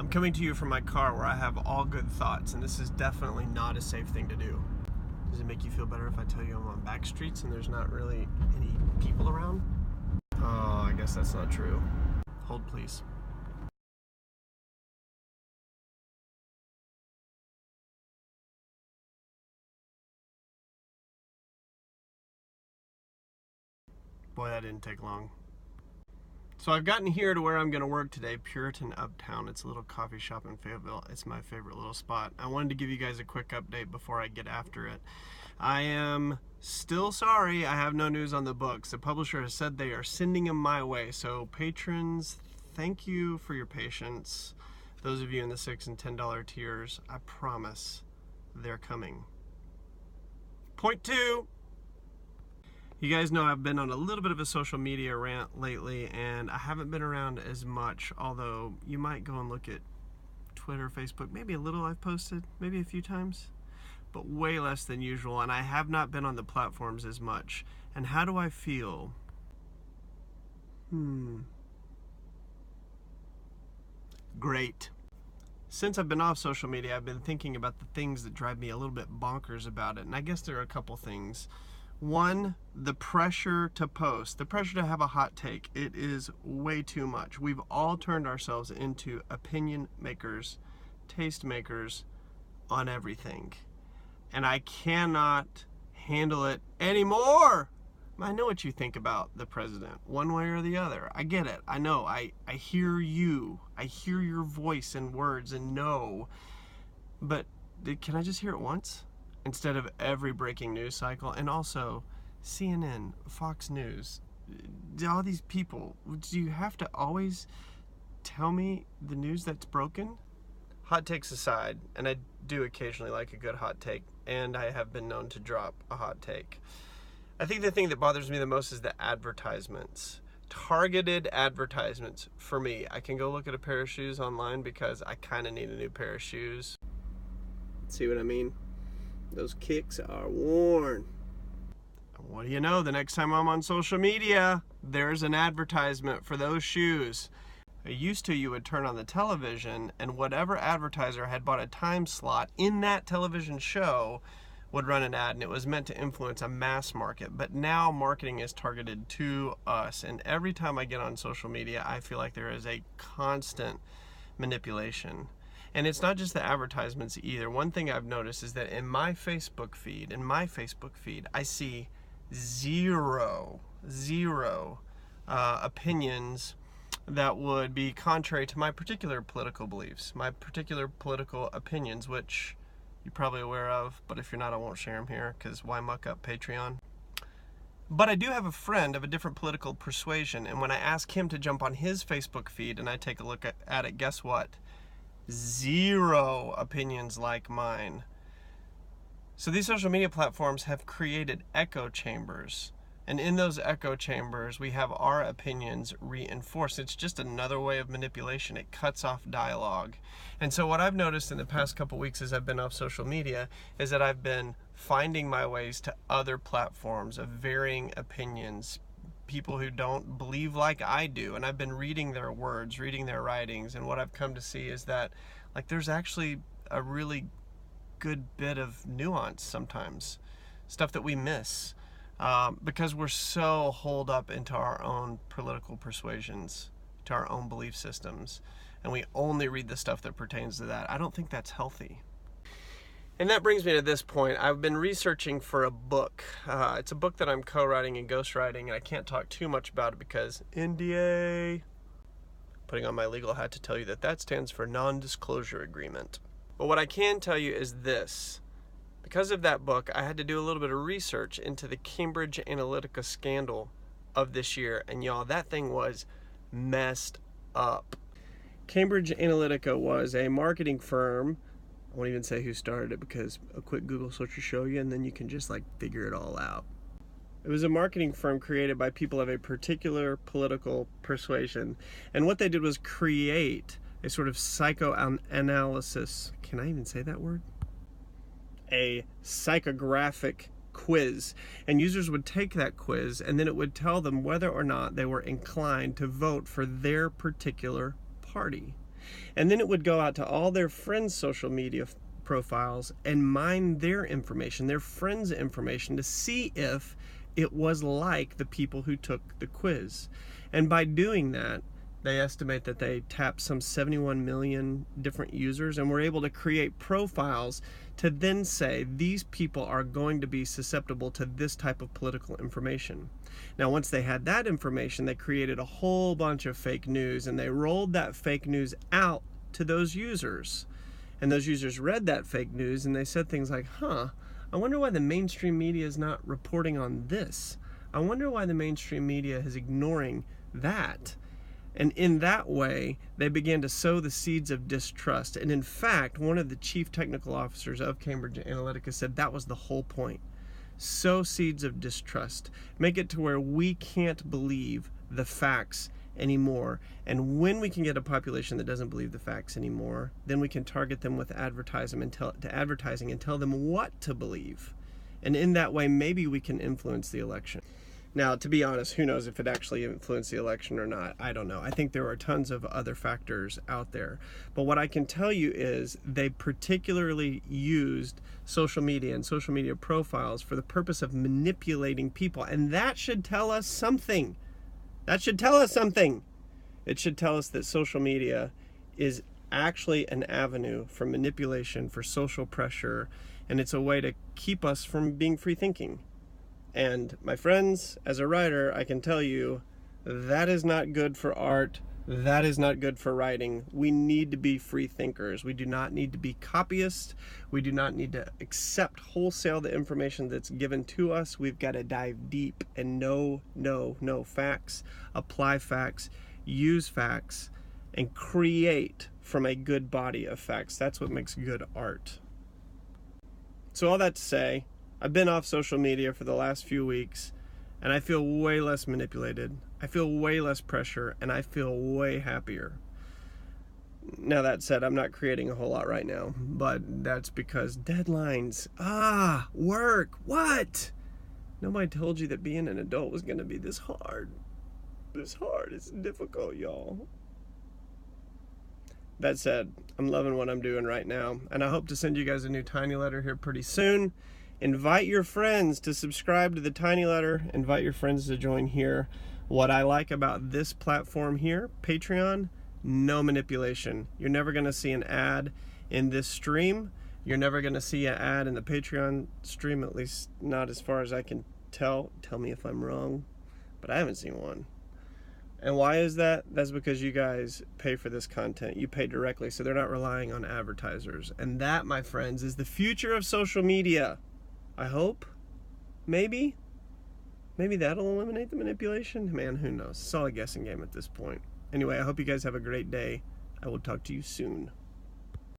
I'm coming to you from my car where I have all good thoughts, and this is definitely not a safe thing to do. Does it make you feel better if I tell you I'm on back streets and there's not really any people around? Oh, I guess that's not true. Hold, please. Boy, that didn't take long. So I've gotten here to where I'm going to work today, Puritan Uptown. It's a little coffee shop in Fayetteville. It's my favorite little spot. I wanted to give you guys a quick update before I get after it. I am still sorry I have no news on the books. The publisher has said they are sending them my way. So patrons, thank you for your patience. Those of you in the $6 and $10 tiers, I promise they're coming. Point 2. You guys know I've been on a little bit of a social media rant lately, and I haven't been around as much, although you might go and look at Twitter, Facebook, maybe a little I've posted, maybe a few times, but way less than usual, and I have not been on the platforms as much. And how do I feel? Great. Since I've been off social media, I've been thinking about the things that drive me a little bit bonkers about it, and I guess there are a couple things. One, the pressure to post, the pressure to have a hot take. It is way too much. We've all turned ourselves into opinion makers, taste makers on everything. And I cannot handle it anymore. I know what you think about the president, one way or the other. I get it. I know. I hear you. I hear your voice and words and know. But can I just hear it once? Instead of every breaking news cycle. And also CNN, Fox News, all these people, do you have to always tell me the news that's broken? Hot takes aside, and I do occasionally like a good hot take, and I have been known to drop a hot take. I think the thing that bothers me the most is the advertisements. Targeted advertisements for me. I can go look at a pair of shoes online because I kind of need a new pair of shoes. See what I mean? Those kicks are worn. What do you know? The next time I'm on social media, there's an advertisement for those shoes. Used to, you would turn on the television and whatever advertiser had bought a time slot in that television show would run an ad, and it was meant to influence a mass market. But now marketing is targeted to us, and every time I get on social media, I feel like there is a constant manipulation. And it's not just the advertisements either. One thing I've noticed is that in my Facebook feed, I see zero opinions that would be contrary to my particular political beliefs, my particular political opinions, which you're probably aware of, but if you're not, I won't share them here, because why muck up Patreon? But I do have a friend of a different political persuasion, and when I ask him to jump on his Facebook feed and I take a look at it, guess what? Zero opinions like mine. So these social media platforms have created echo chambers. And in those echo chambers, we have our opinions reinforced. It's just another way of manipulation. It cuts off dialogue. And so what I've noticed in the past couple weeks as I've been off social media is that I've been finding my ways to other platforms of varying opinions, people who don't believe like I do, and I've been reading their words, reading their writings, and what I've come to see is that there's actually a really good bit of nuance sometimes, stuff that we miss because we're so holed up into our own political persuasions, to our own belief systems, and we only read the stuff that pertains to that. I don't think that's healthy. And that brings me to this point. I've been researching for a book. It's a book that I'm co-writing and ghostwriting, and I can't talk too much about it because NDA. Putting on my legal hat to tell you that stands for non-disclosure agreement. But what I can tell you is this. Because of that book, I had to do a little bit of research into the Cambridge Analytica scandal of this year. And y'all, that thing was messed up. Cambridge Analytica was a marketing firm. I won't even say who started it because a quick Google search will show you, and then you can just figure it all out. It was a marketing firm created by people of a particular political persuasion. And what they did was create a sort of psychoanalysis. Can I even say that word? A psychographic quiz. And users would take that quiz, and then it would tell them whether or not they were inclined to vote for their particular party. And then it would go out to all their friends' social media profiles and mine their information, their friends' information, to see if it was like the people who took the quiz. And by doing that, they estimate that they tapped some 71 million different users and were able to create profiles to then say these people are going to be susceptible to this type of political information. Now, once they had that information, they created a whole bunch of fake news, and they rolled that fake news out to those users. And those users read that fake news and they said things like, I wonder why the mainstream media is not reporting on this. I wonder why the mainstream media is ignoring that. And in that way, they began to sow the seeds of distrust. And in fact, one of the chief technical officers of Cambridge Analytica said that was the whole point. Sow seeds of distrust. Make it to where we can't believe the facts anymore. And when we can get a population that doesn't believe the facts anymore, then we can target them with advertising and tell them what to believe. And in that way, maybe we can influence the election. Now, to be honest, who knows if it actually influenced the election or not? I don't know. I think there are tons of other factors out there. But what I can tell you is they particularly used social media and social media profiles for the purpose of manipulating people. And that should tell us something. That should tell us something. It should tell us that social media is actually an avenue for manipulation, for social pressure, and it's a way to keep us from being free thinking. And my friends, as a writer, I can tell you that is not good for art. That is not good for writing. We need to be free thinkers. We do not need to be copyists. We do not need to accept wholesale the information that's given to us. We've got to dive deep and know facts, apply facts, use facts, and create from a good body of facts. That's what makes good art. So all that to say, I've been off social media for the last few weeks, and I feel way less manipulated. I feel way less pressure, and I feel way happier. Now, that said, I'm not creating a whole lot right now, but that's because deadlines. Work. What? Nobody told you that being an adult was going to be this hard. This hard. It's difficult, y'all. That said, I'm loving what I'm doing right now, and I hope to send you guys a new tiny letter here pretty soon. Invite your friends to subscribe to the tiny letter. Invite your friends to join here. What I like about this platform here, Patreon, no manipulation. You're never going to see an ad in this stream. You're never going to see an ad in the Patreon stream, at least not as far as I can tell. Tell me if I'm wrong, but I haven't seen one. And why is that? That's because you guys pay for this content. You pay directly, so they're not relying on advertisers. And that, my friends, is the future of social media. I hope. Maybe that'll eliminate the manipulation. Man, who knows? It's all a guessing game at this point. Anyway, I hope you guys have a great day. I will talk to you soon.